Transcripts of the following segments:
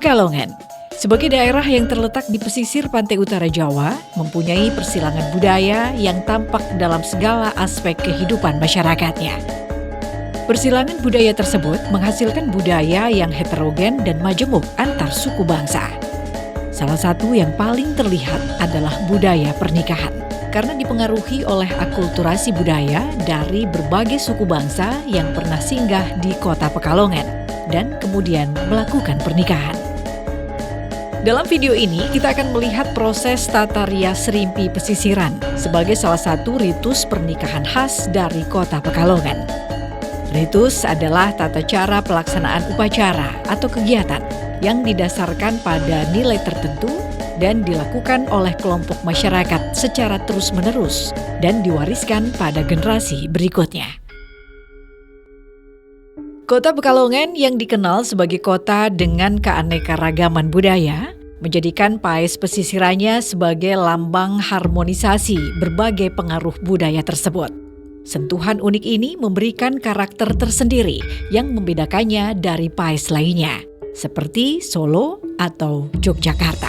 Pekalongan, sebagai daerah yang terletak di pesisir pantai utara Jawa, mempunyai persilangan budaya yang tampak dalam segala aspek kehidupan masyarakatnya. Persilangan budaya tersebut menghasilkan budaya yang heterogen dan majemuk antar suku bangsa. Salah satu yang paling terlihat adalah budaya pernikahan, karena dipengaruhi oleh akulturasi budaya dari berbagai suku bangsa yang pernah singgah di kota Pekalongan dan kemudian melakukan pernikahan. Dalam video ini, kita akan melihat proses tata rias Serimpi Pesisiran sebagai salah satu ritus pernikahan khas dari kota Pekalongan. Ritus adalah tata cara pelaksanaan upacara atau kegiatan yang didasarkan pada nilai tertentu dan dilakukan oleh kelompok masyarakat secara terus-menerus dan diwariskan pada generasi berikutnya. Kota Pekalongan yang dikenal sebagai kota dengan keanekaragaman budaya menjadikan paes pesisirannya sebagai lambang harmonisasi berbagai pengaruh budaya tersebut. Sentuhan unik ini memberikan karakter tersendiri yang membedakannya dari paes lainnya, seperti Solo atau Yogyakarta.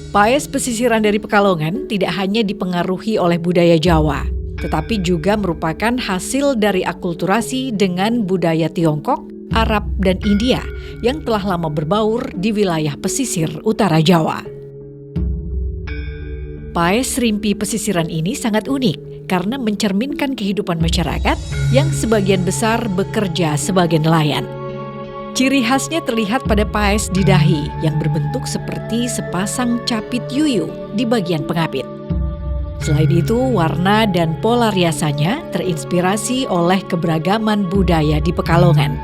Paes pesisiran dari Pekalongan tidak hanya dipengaruhi oleh budaya Jawa, tetapi juga merupakan hasil dari akulturasi dengan budaya Tiongkok, Arab, dan India yang telah lama berbaur di wilayah pesisir utara Jawa. Paes Serimpi Pesisiran ini sangat unik karena mencerminkan kehidupan masyarakat yang sebagian besar bekerja sebagai nelayan. Ciri khasnya terlihat pada paes di dahi yang berbentuk seperti sepasang capit yuyu di bagian pengapit. Selain itu, warna dan pola riasannya terinspirasi oleh keberagaman budaya di Pekalongan.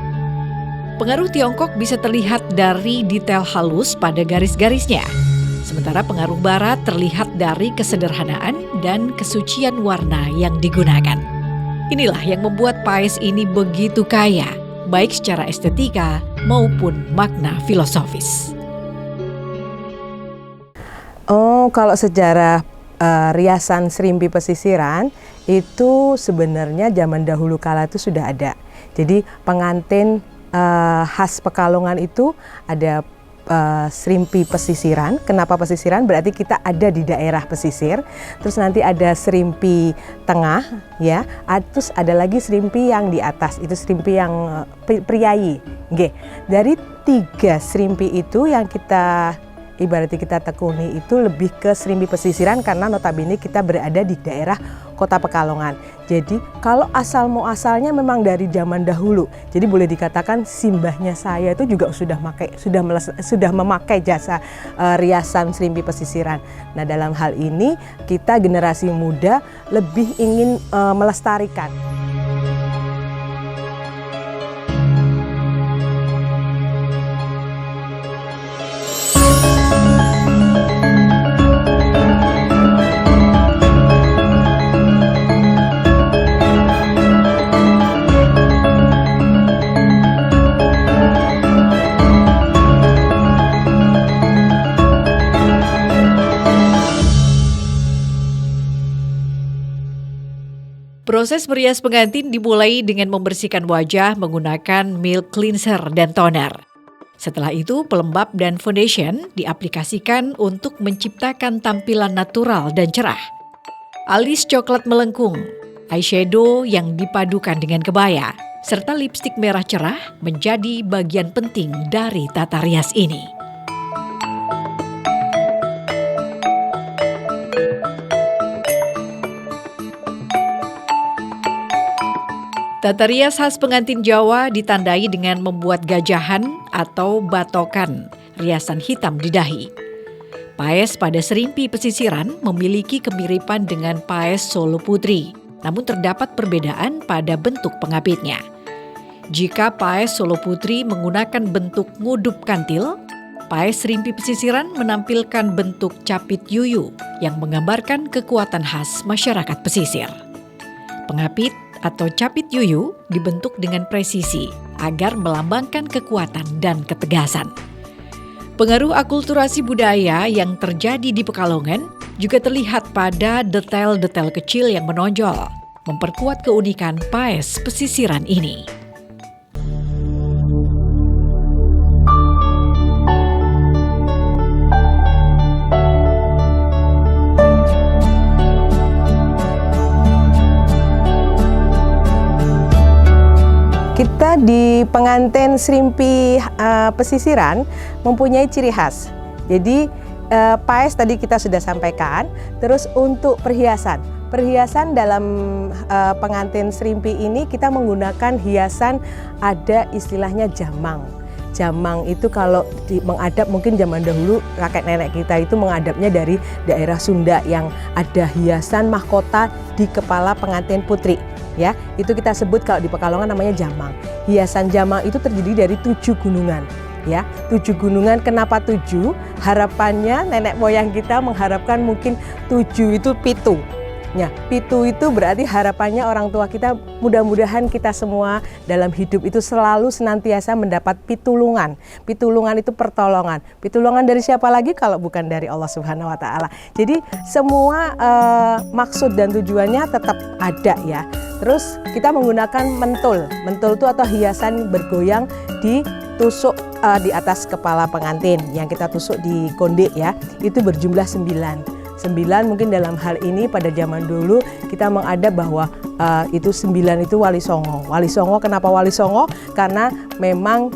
Pengaruh Tiongkok bisa terlihat dari detail halus pada garis-garisnya, sementara pengaruh Barat terlihat dari kesederhanaan dan kesucian warna yang digunakan. Inilah yang membuat paes ini begitu kaya, baik secara estetika maupun makna filosofis. Oh, kalau sejarah riasan Serimpi Pesisiran itu sebenarnya zaman dahulu kala itu sudah ada. Jadi pengantin khas Pekalongan itu ada Serimpi Pesisiran. Kenapa pesisiran? Berarti kita ada di daerah pesisir. Terus nanti ada Serimpi Tengah, ya. Terus ada lagi Serimpi yang di atas, itu Serimpi yang priayi. Oke. Dari 3 Serimpi itu yang kita ibaratnya kita tekuni itu lebih ke Serimpi Pesisiran karena notabene kita berada di daerah kota Pekalongan. Jadi kalau asal muasalnya memang dari zaman dahulu. Jadi boleh dikatakan simbahnya saya itu juga sudah memakai jasa riasan Serimpi Pesisiran. Nah, dalam hal ini kita generasi muda lebih ingin melestarikan. Proses merias pengantin dimulai dengan membersihkan wajah menggunakan milk cleanser dan toner. Setelah itu, pelembab dan foundation diaplikasikan untuk menciptakan tampilan natural dan cerah. Alis coklat melengkung, eyeshadow yang dipadukan dengan kebaya, serta lipstik merah cerah menjadi bagian penting dari tata rias ini. Tata rias khas pengantin Jawa ditandai dengan membuat gajahan atau batokan, riasan hitam di dahi. Paes pada Serimpi Pesisiran memiliki kemiripan dengan paes Solo Putri, namun terdapat perbedaan pada bentuk pengapitnya. Jika paes Solo Putri menggunakan bentuk ngudup kantil, paes Serimpi Pesisiran menampilkan bentuk capit yuyu yang menggambarkan kekuatan khas masyarakat pesisir. Pengapit atau capit yuyu dibentuk dengan presisi agar melambangkan kekuatan dan ketegasan. Pengaruh akulturasi budaya yang terjadi di Pekalongan juga terlihat pada detail-detail kecil yang menonjol, memperkuat keunikan paes pesisiran ini. Kita di pengantin Serimpi pesisiran mempunyai ciri khas. Jadi paes tadi kita sudah sampaikan. Terus untuk perhiasan dalam pengantin Serimpi ini kita menggunakan hiasan, ada istilahnya jamang. Jamang itu kalau mengadap, mungkin zaman dahulu kakek nenek kita itu mengadapnya dari daerah Sunda yang ada hiasan mahkota di kepala pengantin putri. Ya, itu kita sebut kalau di Pekalongan namanya jamang. Hiasan jamang itu terdiri dari 7 gunungan. Ya, 7 gunungan. Kenapa 7? Harapannya nenek moyang kita mengharapkan mungkin 7 itu pitu. Ya, pitu itu berarti harapannya orang tua kita, mudah-mudahan kita semua dalam hidup itu selalu senantiasa mendapat pitulungan. Pitulungan itu pertolongan. Pitulungan dari siapa lagi kalau bukan dari Allah Subhanahu wa taala. Jadi semua maksud dan tujuannya tetap ada ya. Terus kita menggunakan mentul. Mentul itu atau hiasan bergoyang ditusuk di atas kepala pengantin yang kita tusuk di konde ya. Itu berjumlah 9 mungkin dalam hal ini pada zaman dulu kita mengadap bahwa itu 9 itu Wali Songo. Wali Songo, kenapa Wali Songo? Karena memang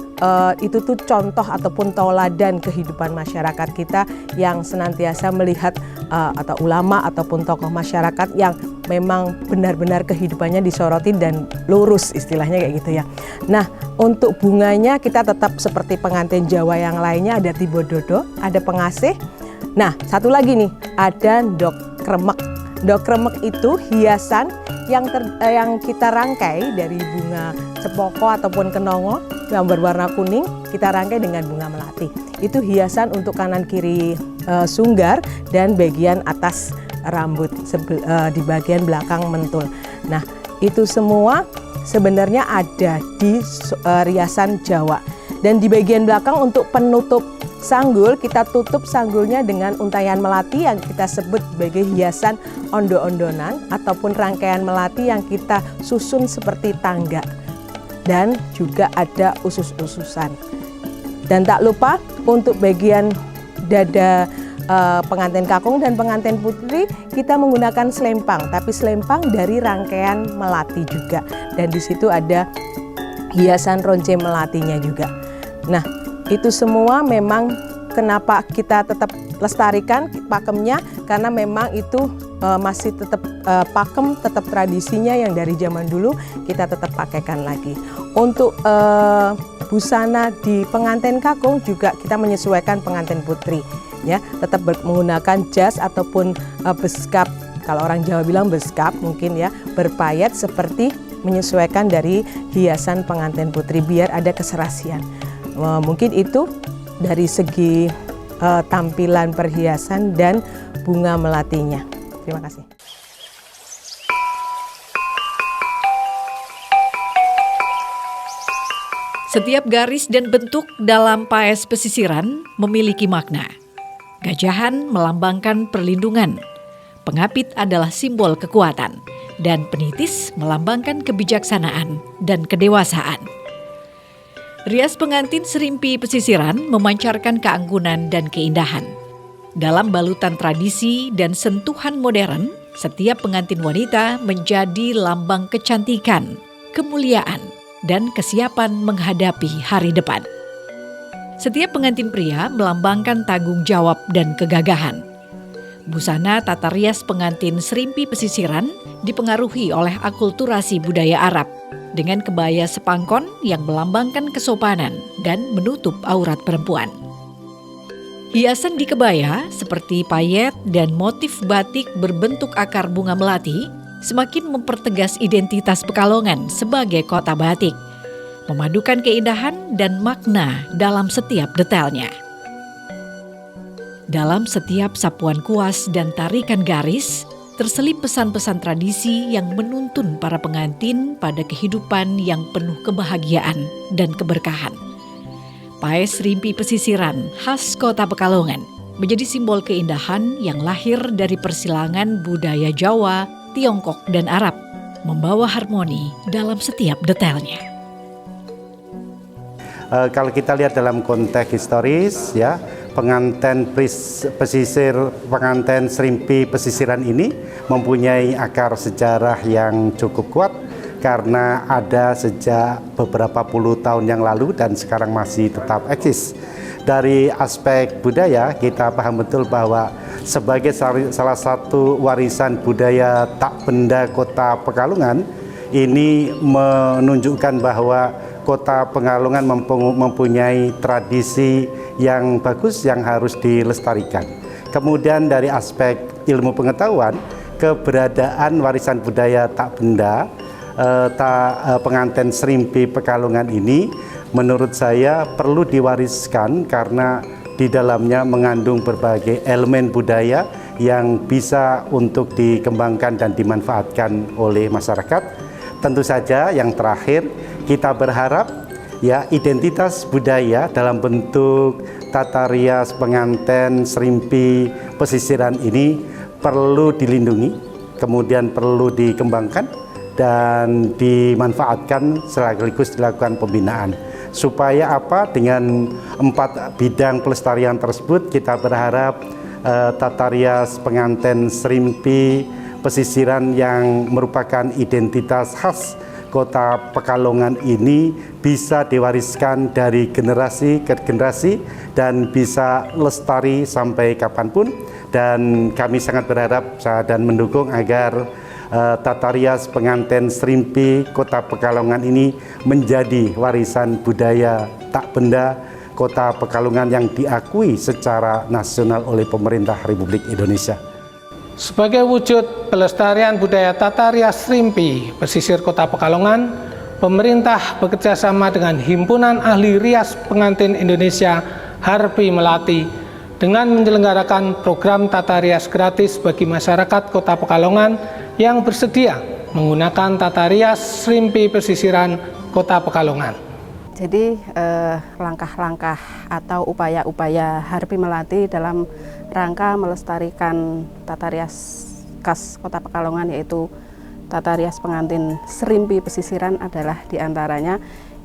itu tuh contoh ataupun tauladan kehidupan masyarakat kita yang senantiasa melihat atau ulama ataupun tokoh masyarakat yang memang benar-benar kehidupannya disoroti dan lurus, istilahnya kayak gitu ya. Nah, untuk bunganya kita tetap seperti pengantin Jawa yang lainnya, ada tibododo, ada pengasih. Nah, satu lagi nih, ada ndok kremek. Ndok kremek itu hiasan yang kita rangkai dari bunga cepoko ataupun kenongo yang berwarna kuning, kita rangkai dengan bunga melati. Itu hiasan untuk kanan kiri sunggar dan bagian atas rambut di bagian belakang mentul. Nah, itu semua sebenarnya ada di riasan Jawa. Dan di bagian belakang untuk penutup sanggul, kita tutup sanggulnya dengan untayan melati yang kita sebut sebagai hiasan ondo-ondonan ataupun rangkaian melati yang kita susun seperti tangga. Dan juga ada usus-ususan. Dan tak lupa untuk bagian dada pengantin kakung dan pengantin putri kita menggunakan selempang, tapi selempang dari rangkaian melati juga. Dan di situ ada hiasan ronce melatinya juga. Nah, itu semua memang kenapa kita tetap lestarikan pakemnya, karena memang itu masih tetap pakem, tetap tradisinya yang dari zaman dulu kita tetap pakaikan lagi. Untuk busana di pengantin kakung juga kita menyesuaikan pengantin putri, ya, tetap menggunakan jas ataupun beskap. Kalau orang Jawa bilang beskap mungkin ya, berpayat seperti menyesuaikan dari hiasan pengantin putri biar ada keserasian. Mungkin itu dari segi tampilan perhiasan dan bunga melatinya. Terima kasih. Setiap garis dan bentuk dalam paes pesisiran memiliki makna. Gajahan melambangkan perlindungan, pengapit adalah simbol kekuatan, dan penitis melambangkan kebijaksanaan dan kedewasaan. Rias pengantin Serimpi pesisiran memancarkan keanggunan dan keindahan. Dalam balutan tradisi dan sentuhan modern, setiap pengantin wanita menjadi lambang kecantikan, kemuliaan, dan kesiapan menghadapi hari depan. Setiap pengantin pria melambangkan tanggung jawab dan kegagahan. Busana tata rias pengantin Serimpi pesisiran dipengaruhi oleh akulturasi budaya Arab dengan kebaya sepangkon yang melambangkan kesopanan dan menutup aurat perempuan. Hiasan di kebaya seperti payet dan motif batik berbentuk akar bunga melati semakin mempertegas identitas Pekalongan sebagai kota batik, memadukan keindahan dan makna dalam setiap detailnya. Dalam setiap sapuan kuas dan tarikan garis, terselip pesan-pesan tradisi yang menuntun para pengantin pada kehidupan yang penuh kebahagiaan dan keberkahan. Paes Serimpi pesisiran khas kota Pekalongan menjadi simbol keindahan yang lahir dari persilangan budaya Jawa, Tiongkok, dan Arab, membawa harmoni dalam setiap detailnya. Kalau kita lihat dalam konteks historis, ya, pengantin Serimpi pesisiran ini mempunyai akar sejarah yang cukup kuat karena ada sejak beberapa puluh tahun yang lalu dan sekarang masih tetap eksis. Dari aspek budaya, kita paham betul bahwa sebagai salah satu warisan budaya tak benda Kota Pekalongan, ini menunjukkan bahwa Kota Pekalongan mempunyai tradisi yang bagus yang harus dilestarikan. Kemudian dari aspek ilmu pengetahuan, keberadaan warisan budaya tak benda pengantin Serimpi Pekalongan ini menurut saya perlu diwariskan karena di dalamnya mengandung berbagai elemen budaya yang bisa untuk dikembangkan dan dimanfaatkan oleh masyarakat. Tentu saja yang terakhir kita berharap ya identitas budaya dalam bentuk tata rias pengantin Serimpi pesisiran ini perlu dilindungi, kemudian perlu dikembangkan dan dimanfaatkan sekaligus dilakukan pembinaan. Supaya apa? Dengan 4 bidang pelestarian tersebut kita berharap tata rias pengantin Serimpi pesisiran yang merupakan identitas khas Kota Pekalongan ini bisa diwariskan dari generasi ke generasi dan bisa lestari sampai kapanpun. Dan kami sangat berharap dan mendukung agar tata rias pengantin Serimpi Kota Pekalongan ini menjadi warisan budaya tak benda Kota Pekalongan yang diakui secara nasional oleh pemerintah Republik Indonesia. Sebagai wujud pelestarian budaya tata rias Serimpi pesisir Kota Pekalongan, pemerintah bekerjasama dengan Himpunan Ahli Rias Pengantin Indonesia Harpi Melati dengan menyelenggarakan program tata rias gratis bagi masyarakat Kota Pekalongan yang bersedia menggunakan tata rias Serimpi pesisiran Kota Pekalongan. Jadi langkah-langkah atau upaya-upaya Harpi Melati dalam rangka melestarikan tata rias khas Kota Pekalongan yaitu tata rias pengantin Serimpi pesisiran adalah diantaranya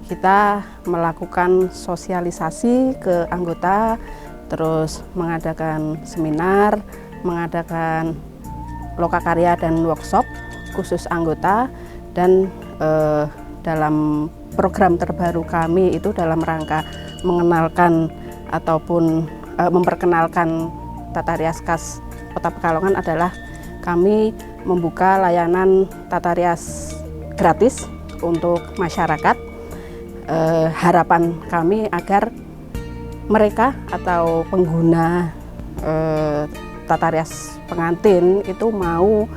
kita melakukan sosialisasi ke anggota, terus mengadakan seminar, mengadakan lokakarya dan workshop khusus anggota, dan dalam program terbaru kami itu dalam rangka mengenalkan ataupun memperkenalkan tata rias khas Kota Pekalongan adalah kami membuka layanan tata rias gratis untuk masyarakat. Harapan kami agar mereka atau pengguna tata rias pengantin itu mau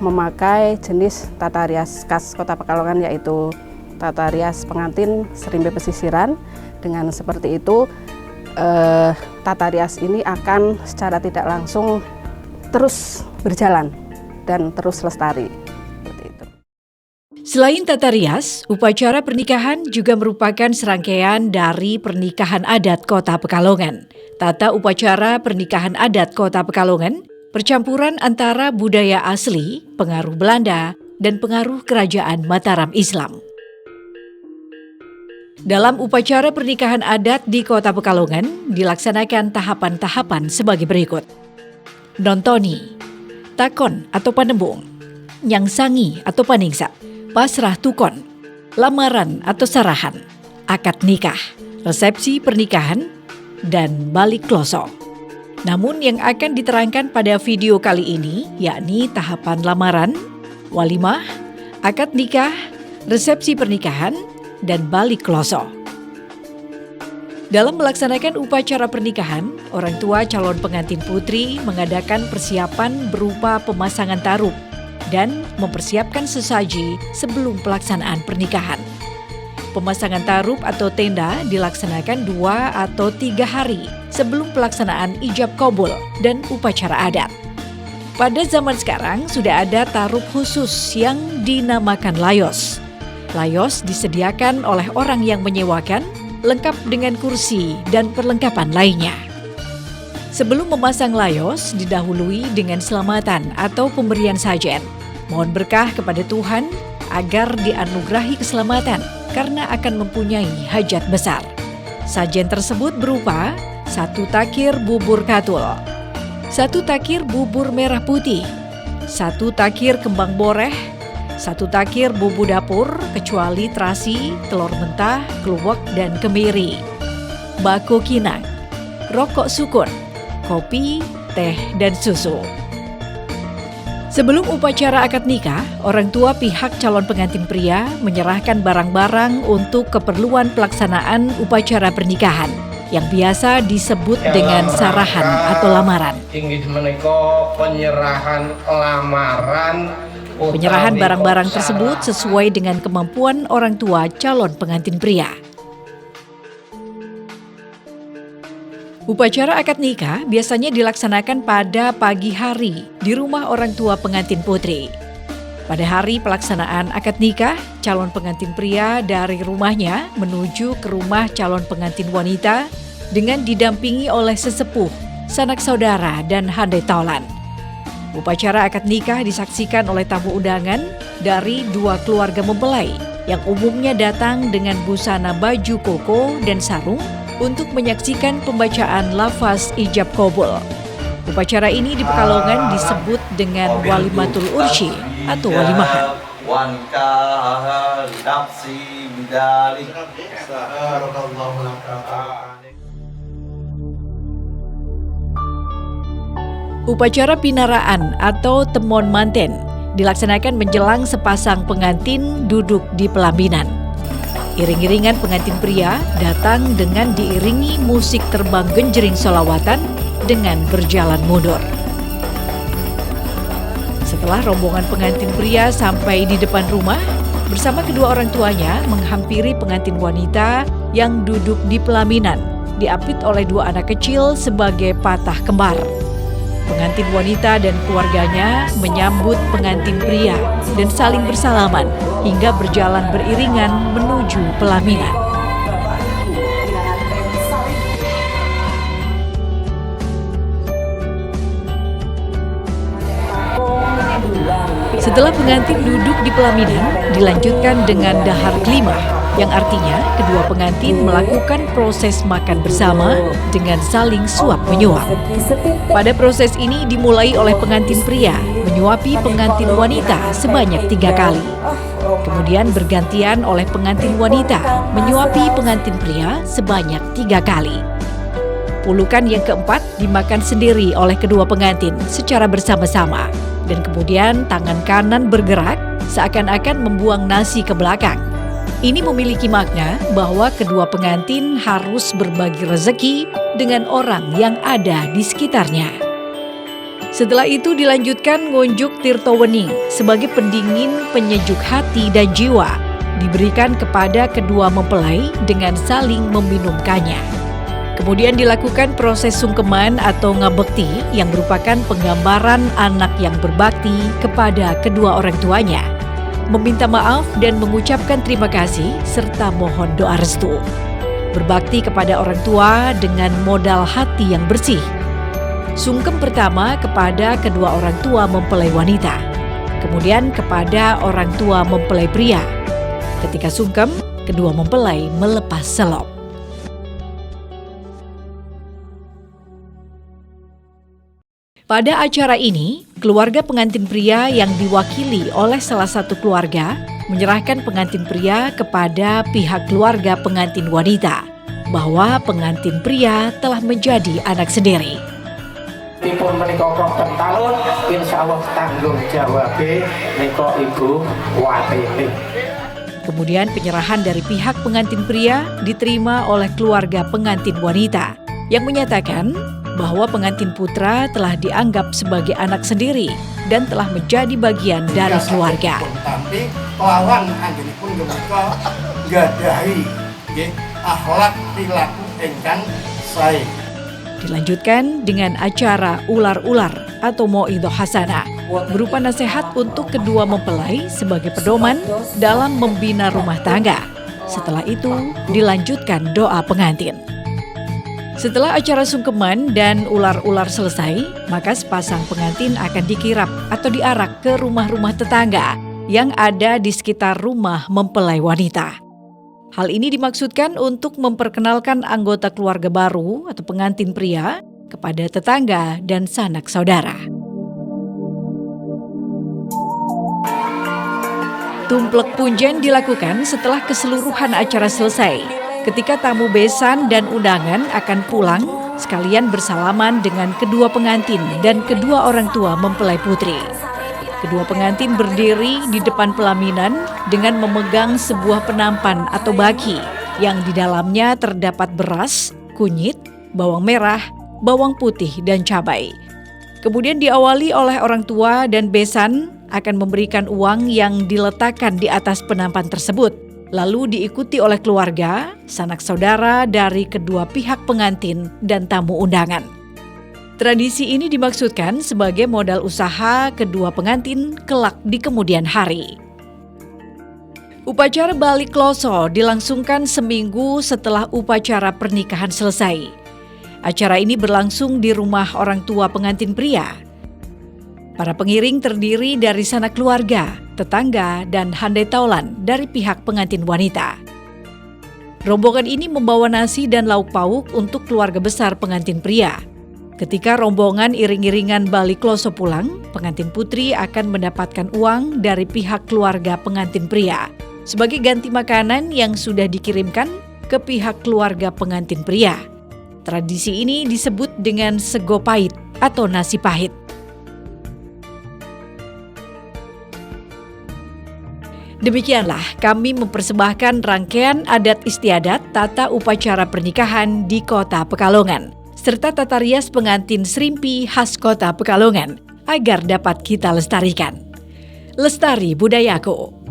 memakai jenis tata rias khas Kota Pekalongan yaitu tata rias pengantin Serimpi pesisiran. Dengan seperti itu tata rias ini akan secara tidak langsung terus berjalan dan terus lestari. Seperti itu. Selain tata rias, upacara pernikahan juga merupakan serangkaian dari pernikahan adat Kota Pekalongan. Tata upacara pernikahan adat Kota Pekalongan percampuran antara budaya asli, pengaruh Belanda, dan pengaruh kerajaan Mataram Islam. Dalam upacara pernikahan adat di Kota Pekalongan dilaksanakan tahapan-tahapan sebagai berikut. Nontoni, takon atau panembung, nyangsangi atau paningsat, pasrah tukon, lamaran atau sarahan, akad nikah, resepsi pernikahan, dan balik kloso. Namun yang akan diterangkan pada video kali ini yakni tahapan lamaran, walimah, akad nikah, resepsi pernikahan, dan balik kloso. Dalam melaksanakan upacara pernikahan, orang tua calon pengantin putri mengadakan persiapan berupa pemasangan tarup dan mempersiapkan sesaji sebelum pelaksanaan pernikahan. Pemasangan tarup atau tenda dilaksanakan 2 atau 3 hari sebelum pelaksanaan ijab qabul dan upacara adat. Pada zaman sekarang sudah ada tarup khusus yang dinamakan layos. Layos disediakan oleh orang yang menyewakan, lengkap dengan kursi dan perlengkapan lainnya. Sebelum memasang layos, didahului dengan selamatan atau pemberian sajen. Mohon berkah kepada Tuhan agar dianugerahi keselamatan karena akan mempunyai hajat besar. Sajen tersebut berupa 1 takir bubur katul, 1 takir bubur merah putih, 1 takir kembang boreh, 1 takir bumbu dapur kecuali terasi, telur mentah, kluwek, dan kemiri, bako kinang, rokok sukun, kopi, teh, dan susu. Sebelum upacara akad nikah, orang tua pihak calon pengantin pria menyerahkan barang-barang untuk keperluan pelaksanaan upacara pernikahan yang biasa disebut dengan sarahan atau lamaran. Inggih menika penyerahan lamaran. Penyerahan barang-barang tersebut sesuai dengan kemampuan orang tua calon pengantin pria. Upacara akad nikah biasanya dilaksanakan pada pagi hari di rumah orang tua pengantin putri. Pada hari pelaksanaan akad nikah, calon pengantin pria dari rumahnya menuju ke rumah calon pengantin wanita dengan didampingi oleh sesepuh, sanak saudara, dan handai taulan. Upacara akad nikah disaksikan oleh tamu undangan dari 2 keluarga mempelai yang umumnya datang dengan busana baju koko dan sarung untuk menyaksikan pembacaan lafaz ijab qabul. Upacara ini di Pekalongan disebut dengan walimatul ursyi atau walimahan. Upacara pinaraan atau temon manten dilaksanakan menjelang sepasang pengantin duduk di pelaminan. Iring-iringan pengantin pria datang dengan diiringi musik terbang genjering sholawatan dengan berjalan mundur. Setelah rombongan pengantin pria sampai di depan rumah, bersama kedua orang tuanya menghampiri pengantin wanita yang duduk di pelaminan, diapit oleh 2 anak kecil sebagai patah kembar. Pengantin wanita dan keluarganya menyambut pengantin pria dan saling bersalaman hingga berjalan beriringan menuju pelaminan. Setelah pengantin duduk di pelaminan, dilanjutkan dengan dahar kelimah, yang artinya kedua pengantin melakukan proses makan bersama dengan saling suap-menyuap. Pada proses ini dimulai oleh pengantin pria menyuapi pengantin wanita sebanyak 3 kali. Kemudian bergantian oleh pengantin wanita menyuapi pengantin pria sebanyak 3 kali. Pulukan yang keempat dimakan sendiri oleh kedua pengantin secara bersama-sama. Dan kemudian tangan kanan bergerak seakan-akan membuang nasi ke belakang. Ini memiliki makna bahwa kedua pengantin harus berbagi rezeki dengan orang yang ada di sekitarnya. Setelah itu dilanjutkan ngunjuk tirto wening sebagai pendingin penyejuk hati dan jiwa, diberikan kepada kedua mempelai dengan saling meminumkannya. Kemudian dilakukan proses sungkeman atau ngabekti yang merupakan penggambaran anak yang berbakti kepada kedua orang tuanya, meminta maaf dan mengucapkan terima kasih serta mohon doa restu. Berbakti kepada orang tua dengan modal hati yang bersih. Sungkem pertama kepada kedua orang tua mempelai wanita, kemudian kepada orang tua mempelai pria. Ketika sungkem, kedua mempelai melepas selop. Pada acara ini, keluarga pengantin pria yang diwakili oleh salah satu keluarga menyerahkan pengantin pria kepada pihak keluarga pengantin wanita bahwa pengantin pria telah menjadi anak sendiri. Dipun menika kroten talun, insyaallah tanggung jawab menika Ibu Watini. Kemudian penyerahan dari pihak pengantin pria diterima oleh keluarga pengantin wanita yang menyatakan bahwa pengantin putra telah dianggap sebagai anak sendiri dan telah menjadi bagian dari keluarga. Tapi kelawan anggenipun menika nggadahi akhlak perilaku ingkang sae. Dilanjutkan dengan acara ular-ular atau mauidhah hasanah, berupa nasihat untuk kedua mempelai sebagai pedoman dalam membina rumah tangga. Setelah itu dilanjutkan doa pengantin. Setelah acara sungkeman dan ular-ular selesai, maka sepasang pengantin akan dikirap atau diarak ke rumah-rumah tetangga yang ada di sekitar rumah mempelai wanita. Hal ini dimaksudkan untuk memperkenalkan anggota keluarga baru atau pengantin pria kepada tetangga dan sanak saudara. Tumplek punjen dilakukan setelah keseluruhan acara selesai. Ketika tamu besan dan undangan akan pulang, sekalian bersalaman dengan kedua pengantin dan kedua orang tua mempelai putri. Kedua pengantin berdiri di depan pelaminan dengan memegang sebuah penampan atau baki yang di dalamnya terdapat beras, kunyit, bawang merah, bawang putih, dan cabai. Kemudian diawali oleh orang tua dan besan akan memberikan uang yang diletakkan di atas penampan tersebut. Lalu diikuti oleh keluarga, sanak saudara dari kedua pihak pengantin dan tamu undangan. Tradisi ini dimaksudkan sebagai modal usaha kedua pengantin kelak di kemudian hari. Upacara Bali Kloso dilangsungkan seminggu setelah upacara pernikahan selesai. Acara ini berlangsung di rumah orang tua pengantin pria. Para pengiring terdiri dari sanak keluarga, tetangga, dan handai taulan dari pihak pengantin wanita. Rombongan ini membawa nasi dan lauk pauk untuk keluarga besar pengantin pria. Ketika rombongan iring-iringan Bali Kloso pulang, pengantin putri akan mendapatkan uang dari pihak keluarga pengantin pria sebagai ganti makanan yang sudah dikirimkan ke pihak keluarga pengantin pria. Tradisi ini disebut dengan sego pahit atau nasi pahit. Demikianlah kami mempersembahkan rangkaian adat istiadat tata upacara pernikahan di Kota Pekalongan, serta tata rias pengantin Srimpi khas Kota Pekalongan agar dapat kita lestarikan. Lestari budayaku.